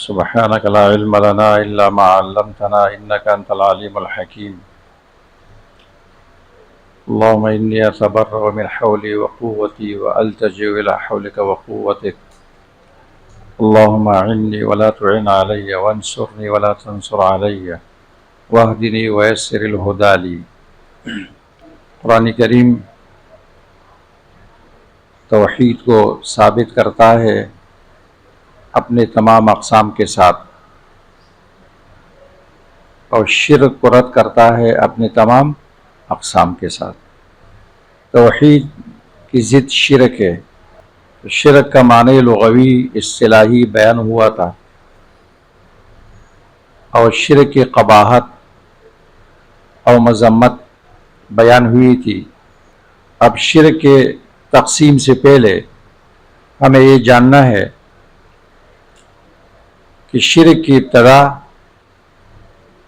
سبحانك لا علم لنا إلا ما علمتنا إنك أنت العليم الحكيم. اللهم إني أتبرأ من حولي وقوتي وألتجئ إلى حولك وقوتك. اللهم أعني ولا تعن علي وانصرني ولا تنصر علي واهدني ويسر الهدى لي. قرآن کریم توحید کو ثابت کرتا ہے اپنے تمام اقسام کے ساتھ، اور شرک کو رد کرتا ہے اپنے تمام اقسام کے ساتھ. توحید کی ضد شرک ہے. شرک کا معنی لغوی اصطلاحی بیان ہوا تھا، اور شرک کی قباحت اور مذمت بیان ہوئی تھی. اب شرک کے تقسیم سے پہلے ہمیں یہ جاننا ہے کہ شرک کی ابتدا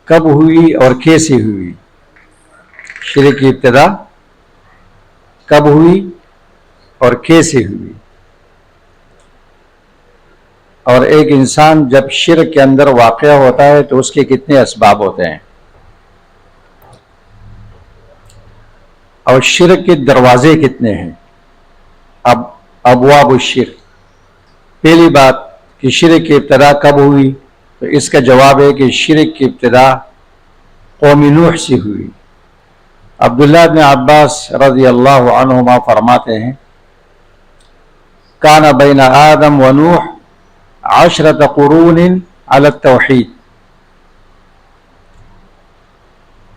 کب ہوئی اور کیسے ہوئی. شرک کی ابتدا کب ہوئی اور کیسے ہوئی. اور ایک انسان جب شرک کے اندر واقع ہوتا ہے تو اس کے کتنے اسباب ہوتے ہیں، اور شرک کے دروازے کتنے ہیں. اب ابواب الشرک. پہلی بات کہ شرک کی ابتدا کب ہوئی، تو اس کا جواب ہے کہ شرک کی ابتدا قوم نوح سے ہوئی. عبداللہ بن عباس رضی اللہ عنہما فرماتے ہیں کان بین آدم و نوح 10 قرون علی التوحید.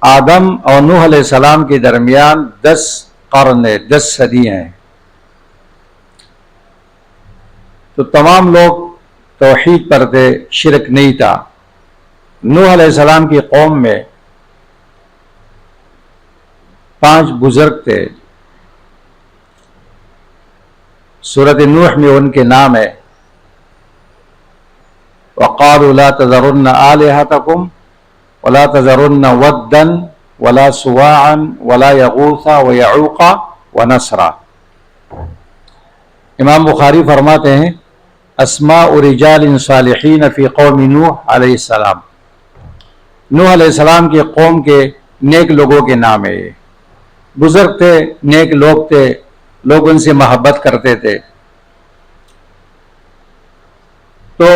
آدم اور نوح علیہ السلام کے درمیان 10 قرن 10 صدیاں ہیں. تو تمام لوگ توحید پر تھے، شرک نہیں تھا. نوح علیہ السلام کی قوم میں 5 بزرگ تھے. سورۃ نوح میں ان کے نام ہے وَقَالُوا لَا تَذَرُنَّ آلِهَتَكُمْ وَلَا تَذَرُنَّ وَدًّا وَلَا سُوَاعًا وَلَا يَغُوثَ وَيَعُوقَ وَنَسْرًا. امام بخاری فرماتے ہیں اسماء رجال صالحین فی قوم نوح علیہ السلام. نوح علیہ السلام کی قوم کے نیک لوگوں کے نام ہے. یہ بزرگ تھے، نیک لوگ تھے، لوگ ان سے محبت کرتے تھے. تو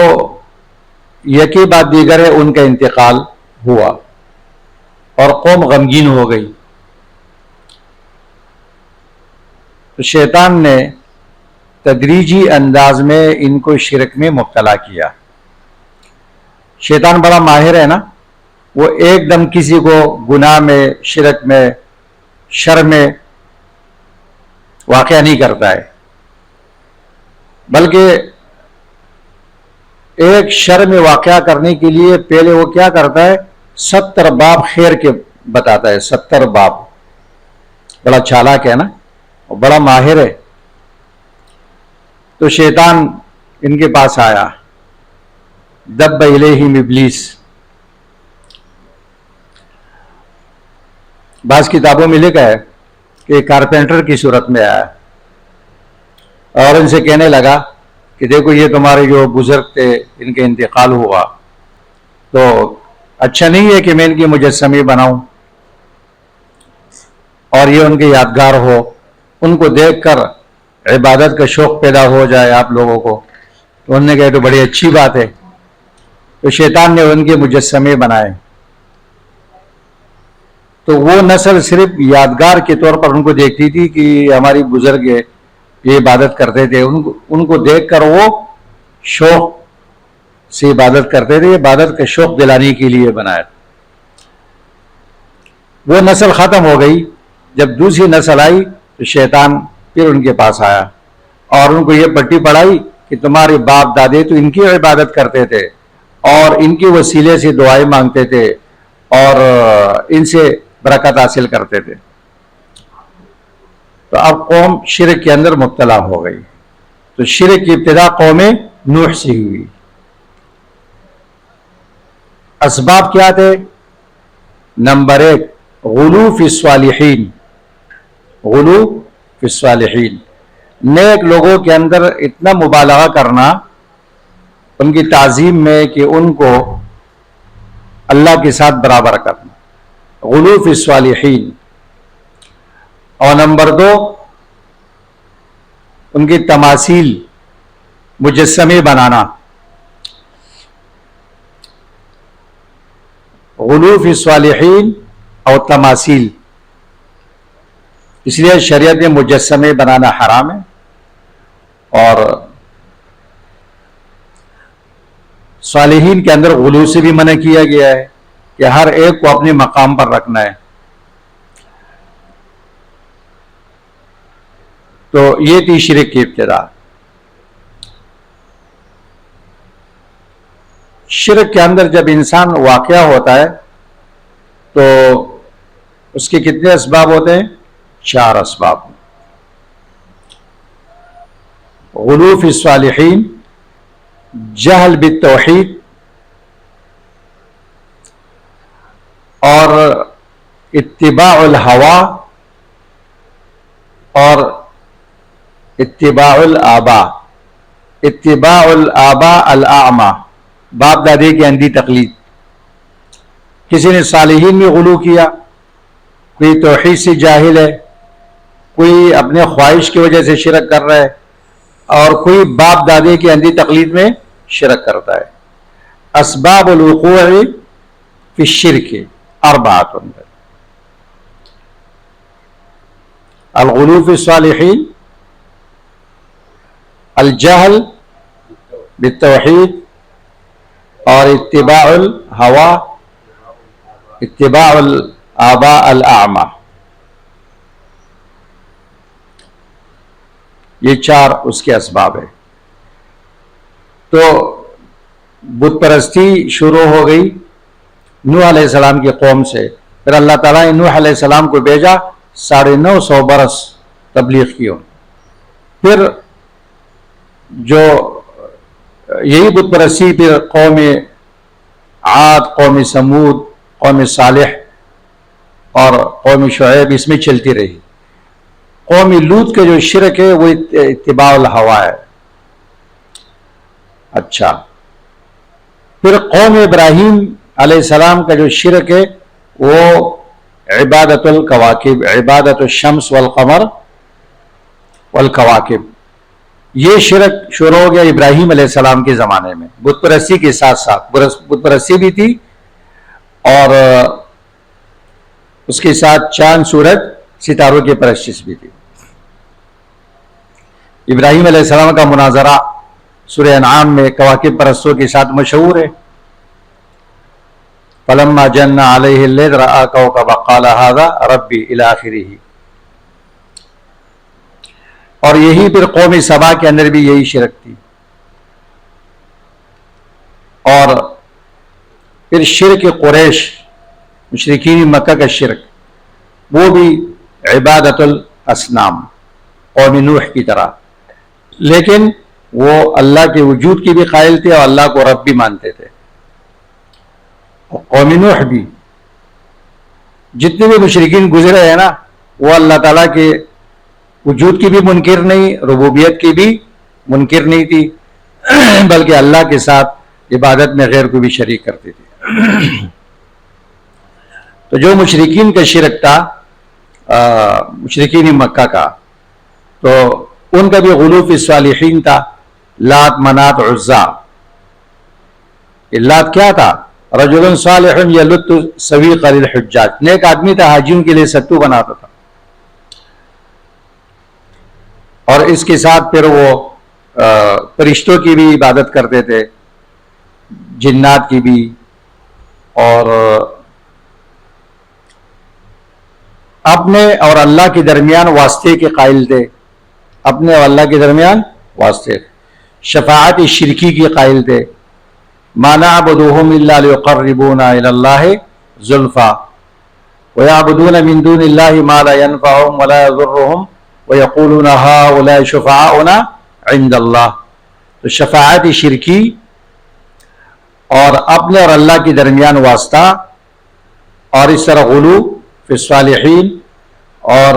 یکی بعد دیگر ہے ان کا انتقال ہوا اور قوم غمگین ہو گئی. تو شیطان نے تدریجی انداز میں ان کو شرک میں مبتلا کیا. شیطان بڑا ماہر ہے نا، وہ ایک دم کسی کو گناہ میں، شرک میں، شر میں واقع نہیں کرتا ہے، بلکہ ایک شر میں واقعہ کرنے کے لیے پہلے وہ کیا کرتا ہے 70 باب خیر کے بتاتا ہے. 70 باب. بڑا چالاک ہے نا، اور بڑا ماہر ہے. تو شیطان ان کے پاس آیا. دب الیہم ابلیس. بعض کتابوں میں لکھا ہے کہ کارپینٹر کی صورت میں آیا اور ان سے کہنے لگا کہ دیکھو یہ تمہارے جو بزرگ تھے ان کے انتقال ہوا، تو اچھا نہیں ہے کہ میں ان کی مجسمے بناؤں اور یہ ان کے یادگار ہو، ان کو دیکھ کر عبادت کا شوق پیدا ہو جائے آپ لوگوں کو. تو انہوں نے کہا تو بڑی اچھی بات ہے. تو شیطان نے ان کے مجسمے بنائے. تو وہ نسل صرف یادگار کے طور پر ان کو دیکھتی تھی کہ ہماری بزرگ یہ عبادت کرتے تھے. ان کو دیکھ کر وہ شوق سے عبادت کرتے تھے. عبادت کا شوق دلانے کے لیے بنایا. وہ نسل ختم ہو گئی. جب دوسری نسل آئی تو شیطان پھر ان کے پاس آیا اور ان کو یہ پٹی پڑھائی کہ تمہارے باپ دادے تو ان کی عبادت کرتے تھے اور ان کے وسیلے سے دعائیں مانگتے تھے اور ان سے برکت حاصل کرتے تھے. تو اب قوم شرک کے اندر مبتلا ہو گئی. تو شرک کی ابتدا قوم نوح سے ہوئی. اسباب کیا تھے؟ نمبر 1 غلو فی الصالحین. غلو فی الصالحین، نیک لوگوں کے اندر اتنا مبالغہ کرنا ان کی تعظیم میں کہ ان کو اللہ کے ساتھ برابر کرنا، غلو فی الصالحین. اور نمبر 2 ان کی تماثیل، مجسمے بنانا. غلو فی الصالحین اور تماثیل، اس لیے شریعت میں مجسمے بنانا حرام ہے. اور صالحین کے اندر غلو سے بھی منع کیا گیا ہے کہ ہر ایک کو اپنے مقام پر رکھنا ہے. تو یہ تھی شرک کی ابتدا. شرک کے اندر جب انسان واقع ہوتا ہے تو اس کے کتنے اسباب ہوتے ہیں؟ 4 اسباب. غلو فی الصالحین، جہل بالتوحید، اور اتباع الہوا، اور اتباع الآباء. اتباع الآباء الاعمى، باپ دادے کی اندھی تقلید. کسی نے صالحین میں غلو کیا، کوئی توحید سے جاہل ہے، کوئی اپنے خواہش کی وجہ سے شرک کر رہا ہے، اور کوئی باپ دادے کی اندھی تقلید میں شرک کرتا ہے. اسباب الوقوع فی الشرک 4. الغلو فی الصالحین، الجہل بالتوحید، اور اتباع الہوا، اتباع الآباء الاعمى. یہ 4 اس کے اسباب ہے. تو بت پرستی شروع ہو گئی نوح علیہ السلام کی قوم سے. پھر اللہ تعالیٰ نے نوح علیہ السلام کو بھیجا، 950 برس تبلیغ کی. پھر جو یہی بت پرستی پھر قوم عاد، قوم سمود، قوم صالح اور قوم شعیب اس میں چلتی رہی. قوم لوط کے جو شرک ہے وہ اتباع الہوا ہے. اچھا، پھر قوم ابراہیم علیہ السلام کا جو شرک ہے وہ عبادت الکواکب، عبادت الشمس والقمر والکواکب. یہ شرک شروع ہو گیا ابراہیم علیہ السلام کے زمانے میں. بت پرستی کے ساتھ ساتھ بت پرستی بھی تھی، اور اس کے ساتھ چاند سورج ستاروں کی پرستش بھی تھی. ابراہیم علیہ السلام کا مناظرہ سورہ انعام میں کواکب پرستوں کے ساتھ مشہور ہے. فلما جن علیہ اللیل رأى کوكبا قال هذا ربی الی آخرہ. اور یہی پھر قوم سبا کے اندر بھی یہی شرک تھی. اور پھر شرک قریش، مشرکین مکہ کا شرک، وہ بھی عبادت الاصنام قوم نوح کی طرح، لیکن وہ اللہ کے وجود کی بھی قائل تھے اور اللہ کو رب بھی مانتے تھے. اور قوم نوح بھی جتنے بھی مشرکین گزرے ہیں نا، وہ اللہ تعالیٰ کے وجود کی بھی منکر نہیں، ربوبیت کی بھی منکر نہیں تھی، بلکہ اللہ کے ساتھ عبادت میں غیر کو بھی شریک کرتے تھے. تو جو مشرکین کا شرک تھا، مشرکین مکہ کا، تو ان کا بھی غلو فی الصالحین تھا. لات، منات، عزا. لات کیا تھا؟ رجل صالح یلت سویق للحجاج، نیک آدمی تھا، حاجیوں کے لیے ستو بناتا تھا. اور اس کے ساتھ پھر وہ فرشتوں کی بھی عبادت کرتے تھے، جنات کی بھی، اور اپنے اور اللہ کے درمیان واسطے کے قائل تھے، اپنے اور اللہ کے درمیان واسطے. شفاعت شرکی کی قائل تھے. ما نعبدهم الا ليقربونا الى الله زلفى ويعبدون من دون الله ما لا ينفعهم ولا يضرهم ويقولون هؤلاء شفعاؤنا عند الله. تو شفاعت شرکی اور اپنے اور اللہ کے درمیان واسطہ، اور اس طرح غلو فی الصالحین، اور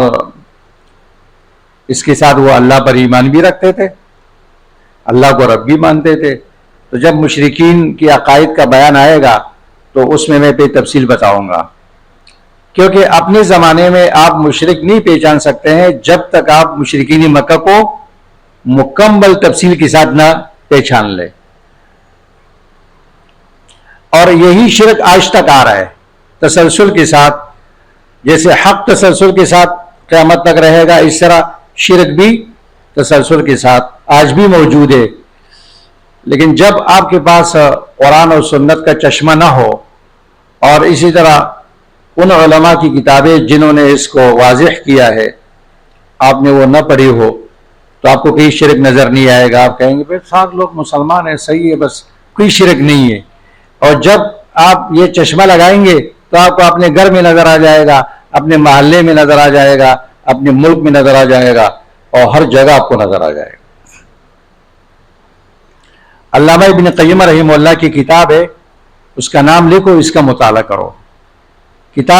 اس کے ساتھ وہ اللہ پر ایمان بھی رکھتے تھے، اللہ کو رب بھی مانتے تھے، تو جب مشرکین کی عقائد کا بیان آئے گا تو اس میں پہ تفصیل بتاؤں گا، کیونکہ اپنے زمانے میں آپ مشرک نہیں پہچان سکتے ہیں جب تک آپ مشرکین مکہ کو مکمل تفصیل کے ساتھ نہ پہچان لیں. اور یہی شرک آج تک آ رہا ہے تسلسل کے ساتھ، جیسے حق تسلسل کے ساتھ قیامت تک رہے گا، اس طرح شرک بھی تسلسل کے ساتھ آج بھی موجود ہے. لیکن جب آپ کے پاس قرآن اور سنت کا چشمہ نہ ہو، اور اسی طرح ان علماء کی کتابیں جنہوں نے اس کو واضح کیا ہے آپ نے وہ نہ پڑھی ہو، تو آپ کو کوئی شرک نظر نہیں آئے گا. آپ کہیں گے بھائی سات لوگ مسلمان ہیں، صحیح ہے، بس کوئی شرک نہیں ہے. اور جب آپ یہ چشمہ لگائیں گے تو آپ کو اپنے گھر میں نظر آ جائے گا، اپنے محلے میں نظر آ جائے گا، اپنے ملک میں نظر آ جائے گا، اور ہر جگہ آپ کو نظر آ جائے گا. علامہ ابن قیم رحمہ اللہ کی کتاب ہے، اس کا نام لکھو، اس کا مطالعہ کرو. کتاب